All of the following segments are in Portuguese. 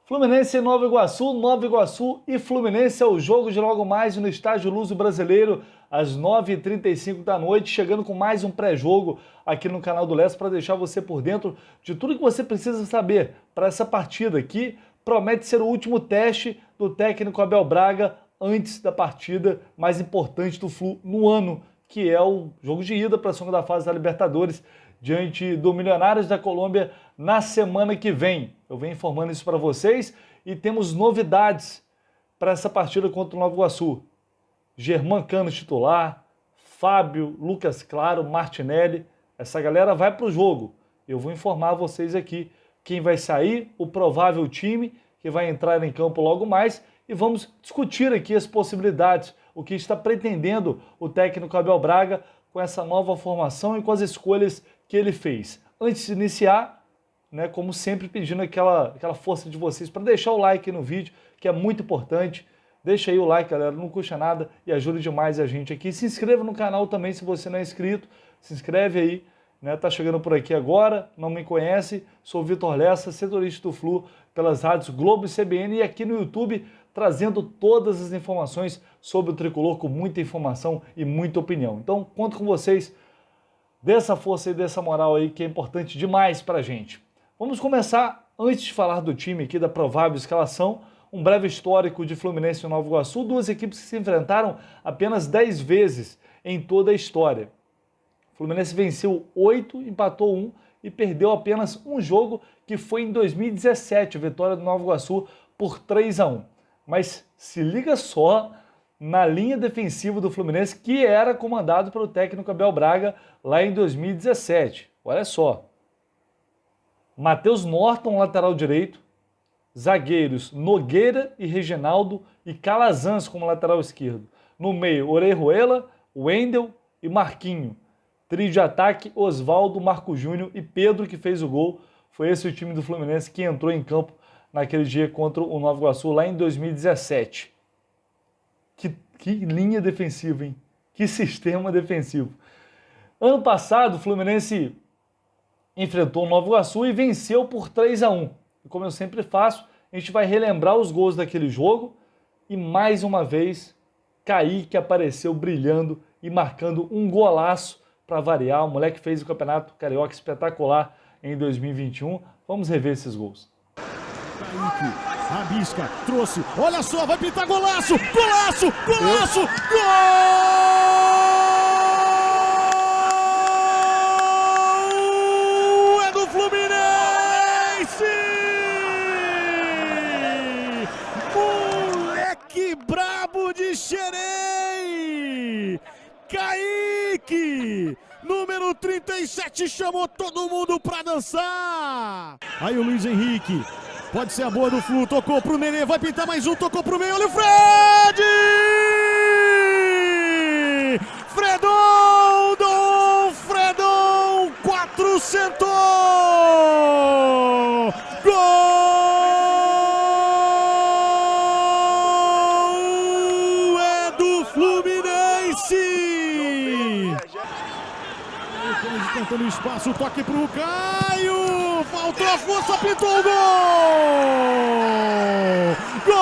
Fluminense em Nova Iguaçu e Fluminense é o jogo de logo mais no Estádio Luso Brasileiro, às 9h35 da noite, chegando com mais um pré-jogo aqui no canal do Leste para deixar você por dentro de tudo que você precisa saber para essa partida que promete ser o último teste do técnico Abel Braga antes da partida mais importante do Flu no ano, que é o jogo de ida para a segunda fase da Libertadores, diante do Milionários da Colômbia na semana que vem. Eu venho informando isso para vocês e temos novidades para essa partida contra o Nova Iguaçu. Germán Cano titular, Fábio, Lucas Claro, Martinelli, essa galera vai para o jogo. Eu vou informar vocês aqui quem vai sair, o provável time que vai entrar em campo logo mais e vamos discutir aqui as possibilidades, o que está pretendendo o técnico Abel Braga com essa nova formação e com as escolhas que ele fez. Antes de iniciar, como sempre, pedindo aquela força de vocês para deixar o like no vídeo, que é muito importante. Deixa aí o like, galera, não custa nada e ajuda demais a gente aqui. Se inscreva no canal também se você não é inscrito, se inscreve aí. Tá chegando por aqui agora, não me conhece, sou Vitor Lessa, setorista do Flu pelas rádios Globo e CBN e aqui no YouTube trazendo todas as informações sobre o Tricolor com muita informação e muita opinião. Então, conto com vocês, dê essa força e dessa moral aí que é importante demais pra gente. Vamos começar, antes de falar do time aqui, da provável escalação, um breve histórico de Fluminense e Nova Iguaçu, duas equipes que se enfrentaram apenas 10 vezes em toda a história. O Fluminense venceu 8, empatou 1 e perdeu apenas um jogo, que foi em 2017, a vitória do Nova Iguaçu por 3-1. Mas se liga só na linha defensiva do Fluminense, que era comandado pelo técnico Abel Braga lá em 2017. Olha só. Matheus Norton, lateral direito, zagueiros Nogueira e Reginaldo e Calazans como lateral esquerdo. No meio, Orejuela, Wendel e Marquinho. Trio de ataque, Osvaldo, Marco Júnior e Pedro, que fez o gol. Foi esse o time do Fluminense que entrou em campo naquele dia contra o Nova Iguaçu, lá em 2017. Que linha defensiva, hein? Que sistema defensivo. Ano passado, o Fluminense enfrentou o Nova Iguaçu e venceu por 3-1. E como eu sempre faço, a gente vai relembrar os gols daquele jogo e mais uma vez, Kaique apareceu brilhando e marcando um golaço para variar. O moleque fez o Campeonato Carioca espetacular em 2021. Vamos rever esses gols. Kaique, rabisca, trouxe, olha só, vai pintar golaço, golaço, golaço, gol! É do Fluminense! Moleque brabo de Xerém! Kaique! Número 37 chamou todo mundo pra dançar! Aí o Luiz Henrique. Pode ser a boa do Flu, tocou pro Nenê, vai pintar mais um, tocou pro meio, olha o Fred! Fredon, 400! Gol! É do Fluminense! Tentando espaço, toque pro Caio! Faltou a força, pintou o gol! Gol!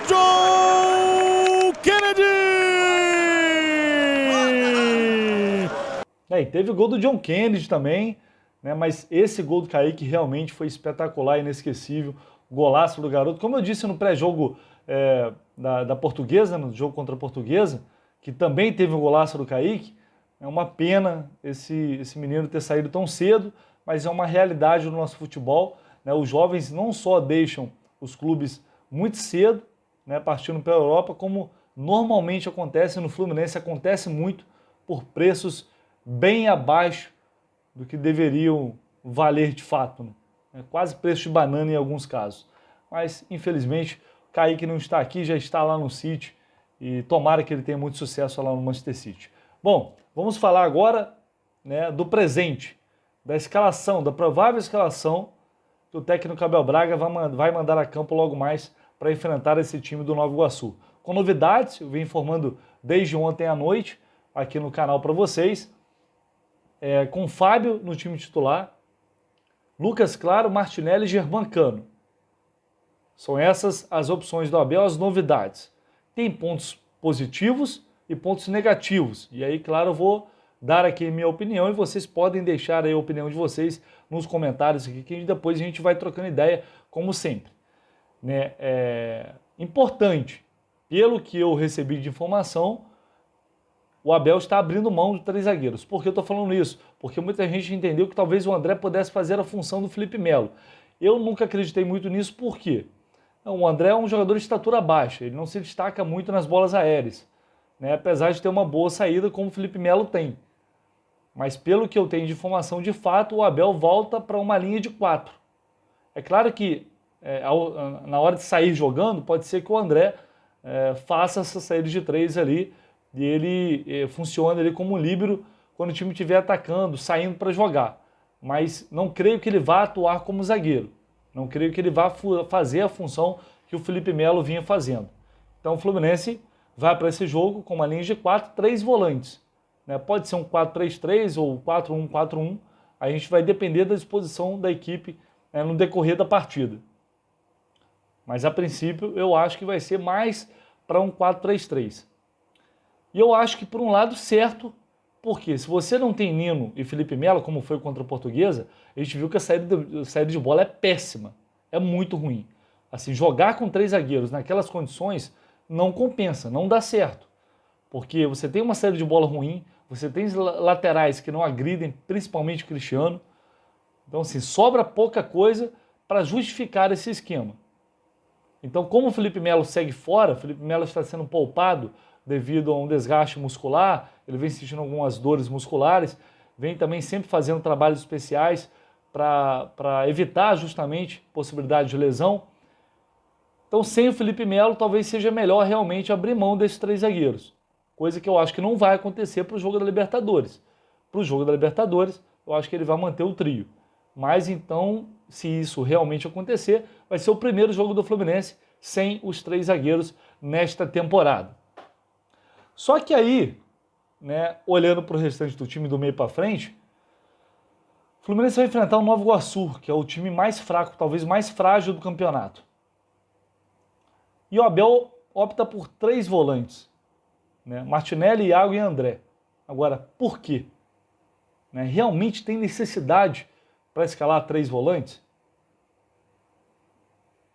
John Kennedy! E teve o gol do John Kennedy também, mas esse gol do Kaique realmente foi espetacular, inesquecível. Golaço do garoto. Como eu disse no pré-jogo da Portuguesa, no jogo contra a Portuguesa, que também teve o golaço do Kaique, é uma pena esse menino ter saído tão cedo, mas é uma realidade do nosso futebol. Os jovens não só deixam os clubes muito cedo, partindo para a Europa, como normalmente acontece no Fluminense, acontece muito por preços bem abaixo do que deveriam valer de fato. Quase preço de banana em alguns casos. Mas, infelizmente, o Kaique não está aqui, já está lá no City, e tomara que ele tenha muito sucesso lá no Manchester City. Bom, vamos falar agora do presente, da escalação, da provável escalação que o técnico Abel Braga vai mandar a campo logo mais para enfrentar esse time do Nova Iguaçu. Com novidades, eu venho informando desde ontem à noite aqui no canal para vocês, com o Fábio no time titular, Lucas Claro, Martinelli e Germancano. São essas as opções do Abel, as novidades. Tem pontos positivos e pontos negativos. E aí, claro, eu vou dar aqui minha opinião e vocês podem deixar aí a opinião de vocês nos comentários aqui, que depois a gente vai trocando ideia, como sempre. Né? Importante, pelo que eu recebi de informação, o Abel está abrindo mão de 3 zagueiros. Por que eu estou falando isso? Porque muita gente entendeu que talvez o André pudesse fazer a função do Felipe Melo. Eu nunca acreditei muito nisso, por quê? O André é um jogador de estatura baixa, ele não se destaca muito nas bolas aéreas, né? Apesar de ter uma boa saída como o Felipe Melo tem. Mas pelo que eu tenho de informação, de fato, o Abel volta para uma linha de 4. É claro que na hora de sair jogando, pode ser que o André faça essa saída de 3 ali e ele funcione ali como um líbero quando o time estiver atacando, saindo para jogar. Mas não creio que ele vá atuar como zagueiro. Não creio que ele vá fazer a função que o Felipe Melo vinha fazendo. Então o Fluminense vai para esse jogo com uma linha de 4, 3 volantes. Né? Pode ser um 4-3-3 ou 4-1-4-1. A gente vai depender da disposição da equipe no decorrer da partida. Mas a princípio eu acho que vai ser mais para um 4-3-3. E eu acho que por um lado certo, porque se você não tem Nino e Felipe Melo, como foi contra a Portuguesa, a gente viu que a saída de bola é péssima, é muito ruim. Assim, jogar com 3 zagueiros naquelas condições não compensa, não dá certo. Porque você tem uma saída de bola ruim, você tem laterais que não agridem, principalmente o Cristiano. Então, assim, sobra pouca coisa para justificar esse esquema. Então, como o Felipe Melo segue fora, o Felipe Melo está sendo poupado devido a um desgaste muscular, ele vem sentindo algumas dores musculares, vem também sempre fazendo trabalhos especiais para evitar justamente possibilidade de lesão. Então, sem o Felipe Melo, talvez seja melhor realmente abrir mão desses 3 zagueiros, coisa que eu acho que não vai acontecer para o jogo da Libertadores. Para o jogo da Libertadores, eu acho que ele vai manter o trio. Mas então, se isso realmente acontecer, vai ser o primeiro jogo do Fluminense sem os 3 zagueiros nesta temporada. Só que aí, né, olhando para o restante do time do meio para frente, o Fluminense vai enfrentar o Nova Iguaçu, que é o time mais fraco, talvez mais frágil do campeonato. E o Abel opta por 3 volantes, né, Martinelli, Iago e André. Agora, por quê? Né, realmente tem necessidade para escalar 3 volantes?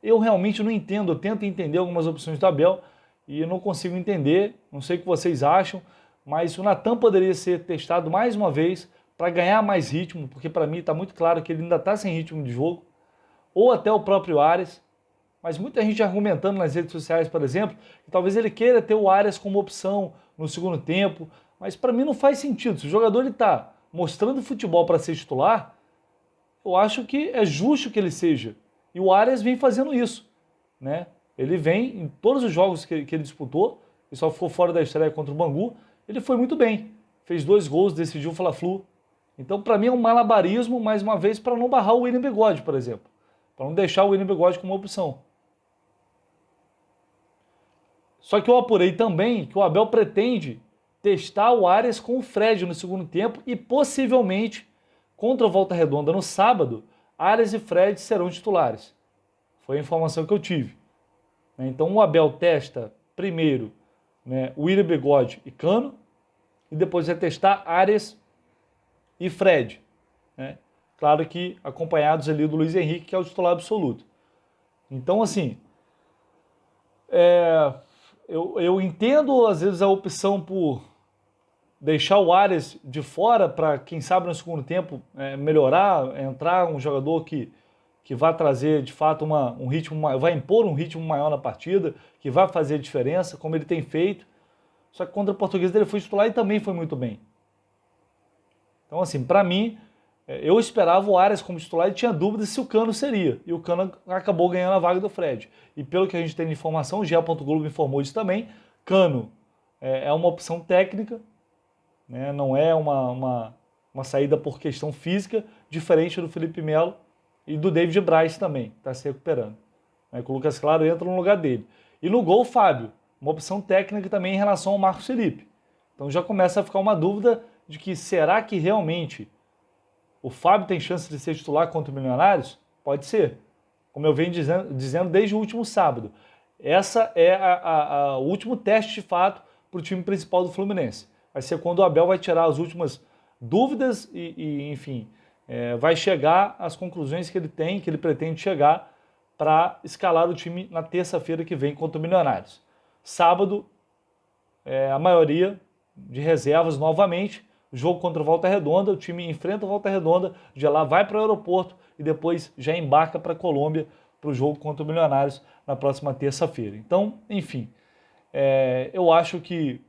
Eu realmente não entendo, eu tento entender algumas opções do Abel, e eu não consigo entender, não sei o que vocês acham, mas o Natan poderia ser testado mais uma vez para ganhar mais ritmo, porque para mim está muito claro que ele ainda está sem ritmo de jogo, ou até o próprio Arias, mas muita gente argumentando nas redes sociais, por exemplo, que talvez ele queira ter o Arias como opção no segundo tempo, mas para mim não faz sentido. Se o jogador está mostrando futebol para ser titular, eu acho que é justo que ele seja, e o Arias vem fazendo isso, né? Ele vem, em todos os jogos que ele disputou, e só ficou fora da estreia contra o Bangu, ele foi muito bem. Fez 2 gols, decidiu o Fla-Flu. Então, para mim, é um malabarismo, mais uma vez, para não barrar o William Bigode, por exemplo. Para não deixar o William Bigode como opção. Só que eu apurei também que o Abel pretende testar o Arias com o Fred no segundo tempo e, possivelmente, contra o Volta Redonda no sábado, Arias e Fred serão titulares. Foi a informação que eu tive. Então o Abel testa primeiro, né, William Bigode e Cano, e depois vai testar Arias e Fred. Né? Claro que acompanhados ali do Luiz Henrique, que é o titular absoluto. Então, assim, eu entendo às vezes a opção por deixar o Arias de fora para, quem sabe, no segundo tempo melhorar, entrar um jogador que vai trazer, de fato, um ritmo, vai impor um ritmo maior na partida, que vai fazer diferença, como ele tem feito. Só que contra o Portuguesa ele foi titular e também foi muito bem. Então, assim, para mim, eu esperava o Arias como titular e tinha dúvidas se o Cano seria. E o Cano acabou ganhando a vaga do Fred. E pelo que a gente tem de informação, o GE. Globo informou isso também, Cano é uma opção técnica, né, não é uma saída por questão física, diferente do Felipe Melo, e do David Braz também, está se recuperando. Né, que o Lucas Claro entra no lugar dele. E no gol, o Fábio, uma opção técnica também em relação ao Marcos Felipe. Então já começa a ficar uma dúvida de que será que realmente O Fábio tem chance de ser titular contra o Milionários? Pode ser. Como eu venho dizendo desde o último sábado. Essa é o último teste de fato para o time principal do Fluminense. Vai ser quando o Abel vai tirar as últimas dúvidas enfim, vai chegar às conclusões que ele pretende chegar para escalar o time na terça-feira que vem contra o Milionários. Sábado, a maioria de reservas novamente. O jogo contra o Volta Redonda, o time enfrenta o Volta Redonda, de lá vai para o aeroporto e depois já embarca para a Colômbia para o jogo contra o Milionários na próxima terça-feira. Então, enfim, eu acho que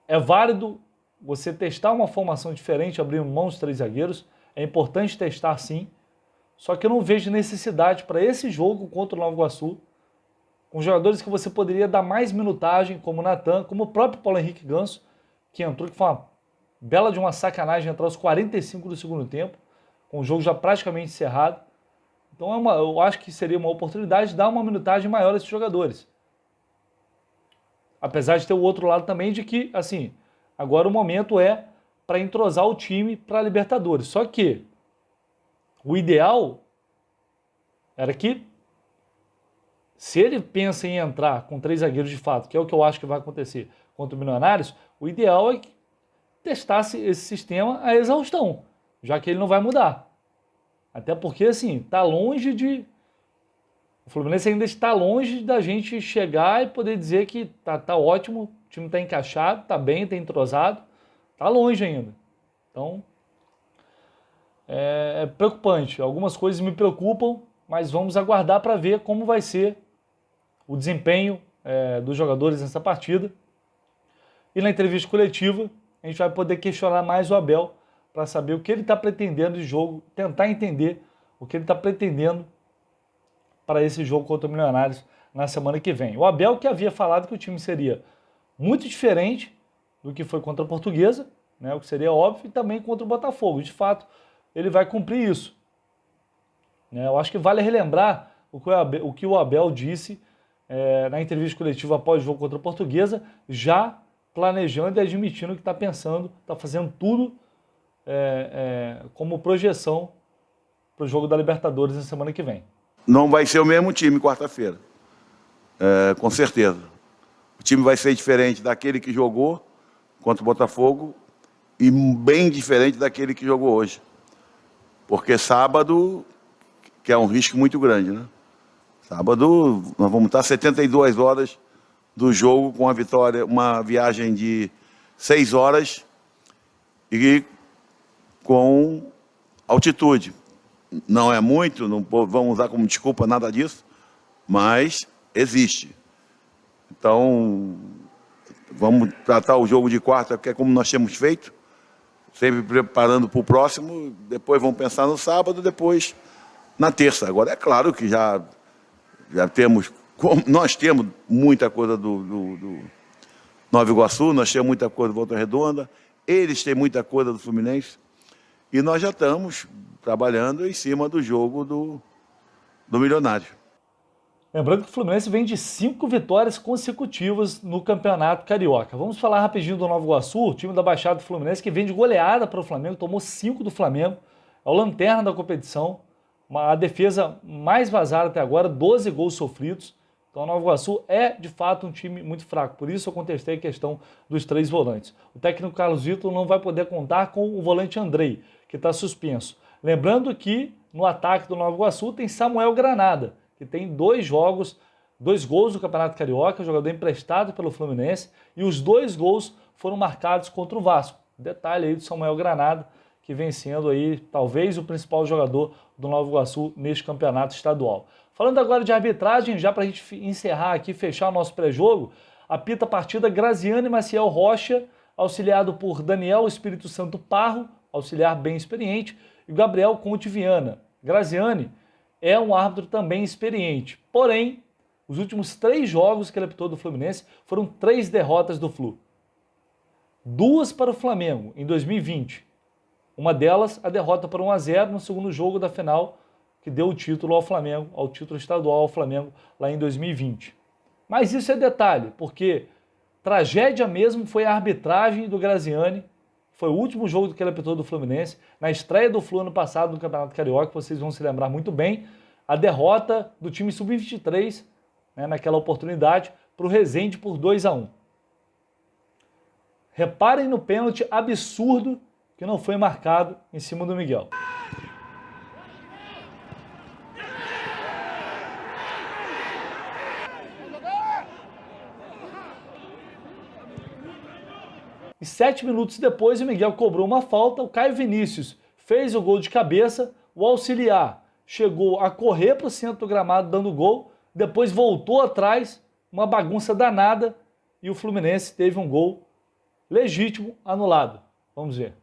é válido você testar uma formação diferente, abrir mão dos 3 zagueiros. É importante testar sim, só que eu não vejo necessidade para esse jogo contra o Nova Iguaçu, com jogadores que você poderia dar mais minutagem, como o Natan, como o próprio Paulo Henrique Ganso, que entrou, que foi uma bela de uma sacanagem entrar aos 45 do segundo tempo, com o jogo já praticamente encerrado. Então eu acho que seria uma oportunidade de dar uma minutagem maior a esses jogadores. Apesar de ter o outro lado também de que, assim, agora o momento é para entrosar o time para a Libertadores. Só que o ideal era que, se ele pensa em entrar com 3 zagueiros de fato, que é o que eu acho que vai acontecer contra o Milionários, o ideal é que testasse esse sistema à exaustão, já que ele não vai mudar. Até porque, assim, tá longe de... O Fluminense ainda está longe da gente chegar e poder dizer que tá ótimo, o time está encaixado, tá bem, tá entrosado. Tá longe ainda. Então, é preocupante. Algumas coisas me preocupam, mas vamos aguardar para ver como vai ser o desempenho dos jogadores nessa partida. E na entrevista coletiva, a gente vai poder questionar mais o Abel para saber o que ele está pretendendo de jogo, tentar entender o que ele está pretendendo para esse jogo contra o Milionários na semana que vem. O Abel que havia falado que o time seria muito diferente do que foi contra a Portuguesa, né, o que seria óbvio, e também contra o Botafogo. De fato, ele vai cumprir isso. Eu acho que vale relembrar o que o Abel disse na entrevista coletiva após o jogo contra a Portuguesa, já planejando e admitindo que está pensando, está fazendo tudo como projeção para o jogo da Libertadores na semana que vem. Não vai ser o mesmo time quarta-feira, com certeza. O time vai ser diferente daquele que jogou contra o Botafogo e bem diferente daquele que jogou hoje. Porque sábado, que é um risco muito grande, né? Sábado, nós vamos estar 72 horas do jogo com a vitória, uma viagem de 6 horas e com altitude. Não é muito, não vamos usar como desculpa nada disso, mas existe. Então, vamos tratar o jogo de quarta, que é como nós temos feito, sempre preparando para o próximo, depois vamos pensar no sábado, depois na terça. Agora, é claro que já temos, nós temos muita coisa do Nova Iguaçu, nós temos muita coisa do Volta Redonda, eles têm muita coisa do Fluminense, e nós já estamos trabalhando em cima do jogo do Milionário. Lembrando que o Fluminense vem de 5 vitórias consecutivas no Campeonato Carioca. Vamos falar rapidinho do Nova Iguaçu, o time da Baixada do Fluminense, que vem de goleada para o Flamengo, tomou 5 do Flamengo, é o lanterna da competição, a defesa mais vazada até agora, 12 gols sofridos. Então o Nova Iguaçu é, de fato, um time muito fraco. Por isso eu contestei a questão dos 3 volantes. O técnico Carlos Vitor não vai poder contar com o volante Andrei, que está suspenso. Lembrando que no ataque do Nova Iguaçu tem Samuel Granada, que tem 2 gols no Campeonato Carioca, jogador emprestado pelo Fluminense, e os 2 gols foram marcados contra o Vasco. Detalhe aí do Samuel Granada, que vem sendo aí talvez o principal jogador do Nova Iguaçu neste campeonato estadual. Falando agora de arbitragem, já para a gente encerrar aqui, fechar o nosso pré-jogo, apita a partida Graziane Maciel Rocha, auxiliado por Daniel Espírito Santo Parro, auxiliar bem experiente, e Gabriel Conte Viana. Graziane é um árbitro também experiente, porém, os últimos 3 jogos que ele apitou do Fluminense foram 3 derrotas do Flu. 2 para o Flamengo em 2020. Uma delas, a derrota por 1-0 no segundo jogo da final, que deu o título ao Flamengo, ao título estadual ao Flamengo lá em 2020. Mas isso é detalhe, porque tragédia mesmo foi a arbitragem do Graziani, foi o último jogo que ele apitou do Fluminense, na estreia do Flu ano passado no Campeonato Carioca, vocês vão se lembrar muito bem, a derrota do time Sub-23, né, naquela oportunidade, para o Resende por 2-1. Reparem no pênalti absurdo que não foi marcado em cima do Miguel. E 7 minutos depois, o Miguel cobrou uma falta, o Caio Vinícius fez o gol de cabeça, o auxiliar chegou a correr para o centro do gramado dando gol, depois voltou atrás, uma bagunça danada, e o Fluminense teve um gol legítimo anulado. Vamos ver.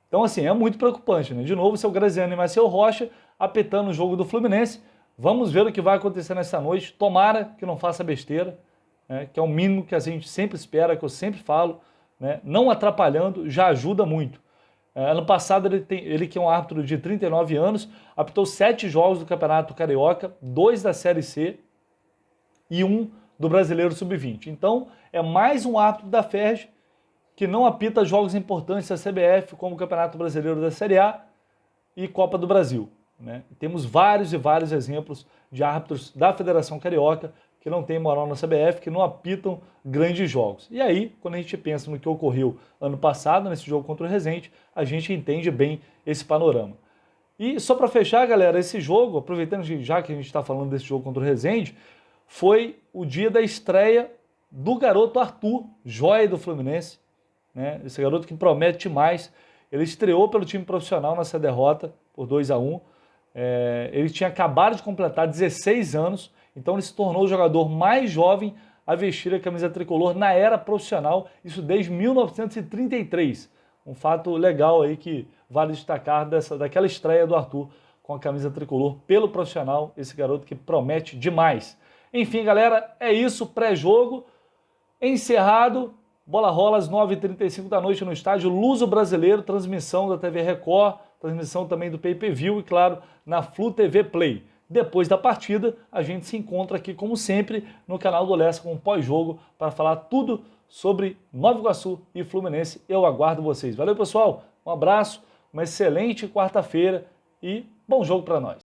Então, assim, é muito preocupante, né? De novo, seu Graziano e Marcel Rocha apitando o jogo do Fluminense. Vamos ver o que vai acontecer nessa noite. Tomara que não faça besteira, né? Que é o mínimo que a gente sempre espera, que eu sempre falo, né? Não atrapalhando já ajuda muito. Ano passado, ele que é um árbitro de 39 anos, apitou 7 jogos do Campeonato Carioca, 2 da Série C e 1 do Brasileiro Sub-20. Então, é mais um árbitro da FERJ que não apita jogos importantes da CBF, como o Campeonato Brasileiro da Série A e Copa do Brasil, né? Temos vários e vários exemplos de árbitros da Federação Carioca que não têm moral na CBF, que não apitam grandes jogos. E aí, quando a gente pensa no que ocorreu ano passado, nesse jogo contra o Resende, a gente entende bem esse panorama. E só para fechar, galera, esse jogo, aproveitando já que a gente está falando desse jogo contra o Resende, foi o dia da estreia do garoto Arthur, joia do Fluminense, né? Esse garoto que promete mais. Ele estreou pelo time profissional nessa derrota por 2-1. Ele tinha acabado de completar 16 anos, então ele se tornou o jogador mais jovem a vestir a camisa tricolor na era profissional, isso desde 1933. Um fato legal aí que vale destacar daquela estreia do Arthur com a camisa tricolor pelo profissional, esse garoto que promete demais. Enfim, galera, é isso, pré-jogo encerrado. Bola rola às 9h35 da noite no estádio Luso Brasileiro, transmissão da TV Record, transmissão também do Pay-Per-View e, claro, na Flu TV Play. Depois da partida, a gente se encontra aqui, como sempre, no canal do Lessa com o pós-jogo para falar tudo sobre Nova Iguaçu e Fluminense. Eu aguardo vocês. Valeu, pessoal. Um abraço, uma excelente quarta-feira e bom jogo para nós.